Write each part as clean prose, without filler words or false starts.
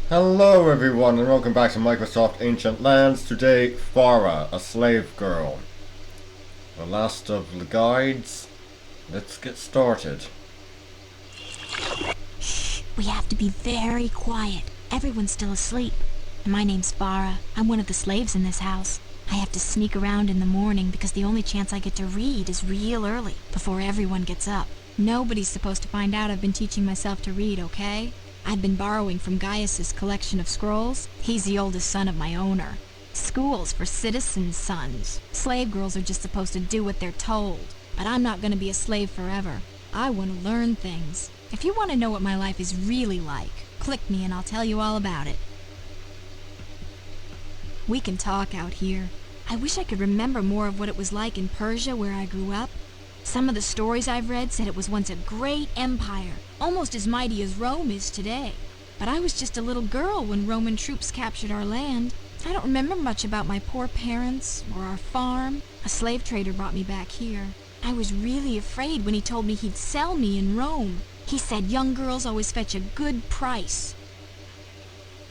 Hello everyone and welcome back to Microsoft Ancient Lands. Today, Farah, a slave girl. The last of the guides. Let's get started. Shh, we have to be very quiet. Everyone's still asleep. My name's Farah. I'm one of the slaves in this house. I have to sneak around in the morning because the only chance I get to read is real early, before everyone gets up. Nobody's supposed to find out I've been teaching myself to read, okay? I've been borrowing from Gaius's collection of scrolls. He's the oldest son of my owner. School's for citizens' sons. Slave girls are just supposed to do what they're told. But I'm not going to be a slave forever. I want to learn things. If you want to know what my life is really like, click me and I'll tell you all about it. We can talk out here. I wish I could remember more of what it was like in Persia where I grew up. Some of the stories I've read said it was once a great empire, almost as mighty as Rome is today. But I was just a little girl when Roman troops captured our land. I don't remember much about my poor parents or our farm. A slave trader brought me back here. I was really afraid when he told me he'd sell me in Rome. He said young girls always fetch a good price.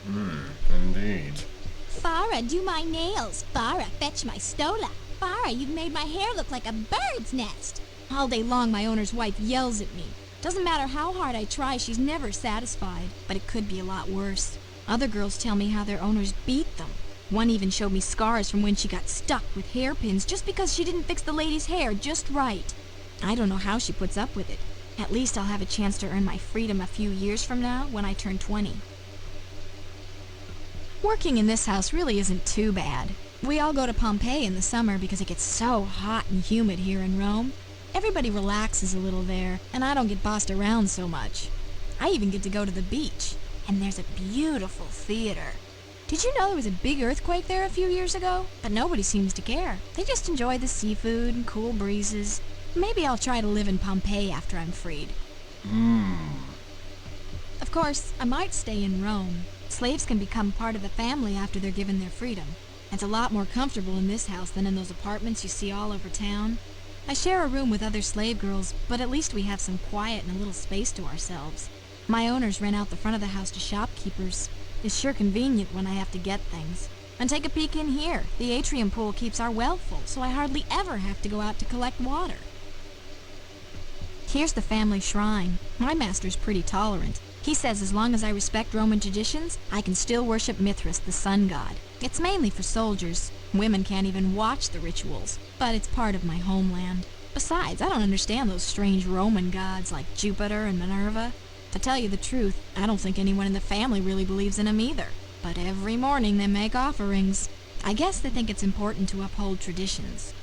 Indeed. Farah, do my nails. Farah, fetch my stola. Farah, you've made my hair look like a bird's nest. All day long, my owner's wife yells at me. Doesn't matter how hard I try, she's never satisfied. But it could be a lot worse. Other girls tell me how their owners beat them. One even showed me scars from when she got stuck with hairpins just because she didn't fix the lady's hair just right. I don't know how she puts up with it. At least I'll have a chance to earn my freedom a few years from now when I turn 20. Working in this house really isn't too bad. We all go to Pompeii in the summer because it gets so hot and humid here in Rome. Everybody relaxes a little there, and I don't get bossed around so much. I even get to go to the beach, and there's a beautiful theater. Did you know there was a big earthquake there a few years ago? But nobody seems to care. They just enjoy the seafood and cool breezes. Maybe I'll try to live in Pompeii after I'm freed. Of course, I might stay in Rome. Slaves can become part of the family after they're given their freedom. It's a lot more comfortable in this house than in those apartments you see all over town. I share a room with other slave girls, but at least we have some quiet and a little space to ourselves. My owners rent out the front of the house to shopkeepers. It's sure convenient when I have to get things. And take a peek in here. The atrium pool keeps our well full, so I hardly ever have to go out to collect water. Here's the family shrine. My master's pretty tolerant. He says as long as I respect Roman traditions, I can still worship Mithras, the sun god. It's mainly for soldiers. Women can't even watch the rituals, but it's part of my homeland. Besides, I don't understand those strange Roman gods like Jupiter and Minerva. To tell you the truth, I don't think anyone in the family really believes in them either. But every morning they make offerings. I guess they think it's important to uphold traditions.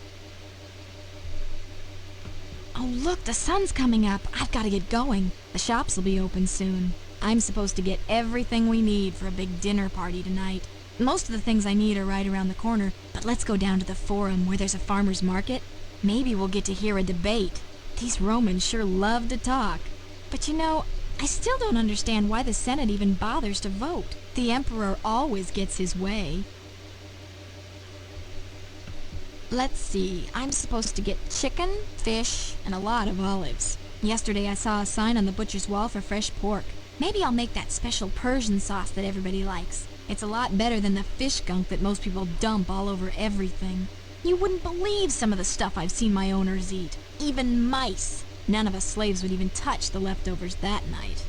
Oh look, the sun's coming up. I've got to get going. The shops will be open soon. I'm supposed to get everything we need for a big dinner party tonight. Most of the things I need are right around the corner, but let's go down to the forum where there's a farmer's market. Maybe we'll get to hear a debate. These Romans sure love to talk. But you know, I still don't understand why the Senate even bothers to vote. The emperor always gets his way. Let's see, I'm supposed to get chicken, fish, and a lot of olives. Yesterday I saw a sign on the butcher's wall for fresh pork. Maybe I'll make that special Persian sauce that everybody likes. It's a lot better than the fish gunk that most people dump all over everything. You wouldn't believe some of the stuff I've seen my owners eat. Even mice. None of us slaves would even touch the leftovers that night.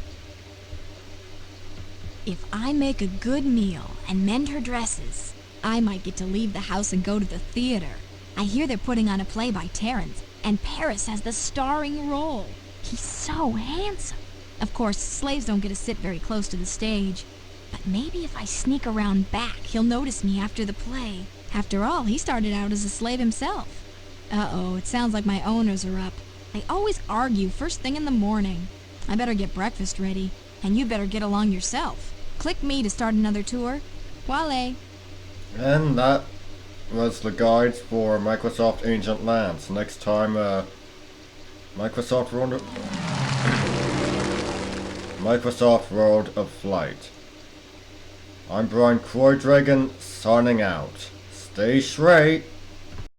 If I make a good meal and mend her dresses, I might get to leave the house and go to the theater. I hear they're putting on a play by Terence, and Paris has the starring role. He's so handsome. Of course, slaves don't get to sit very close to the stage. But maybe if I sneak around back, he'll notice me after the play. After all, he started out as a slave himself. Uh-oh, it sounds like my owners are up. They always argue first thing in the morning. I better get breakfast ready, and you better get along yourself. Click me to start another tour. Wale. And that was the guides for Microsoft Ancient Lands. Next time, Microsoft World of Flight. I'm Brian Croy Dragon, signing out. Stay straight.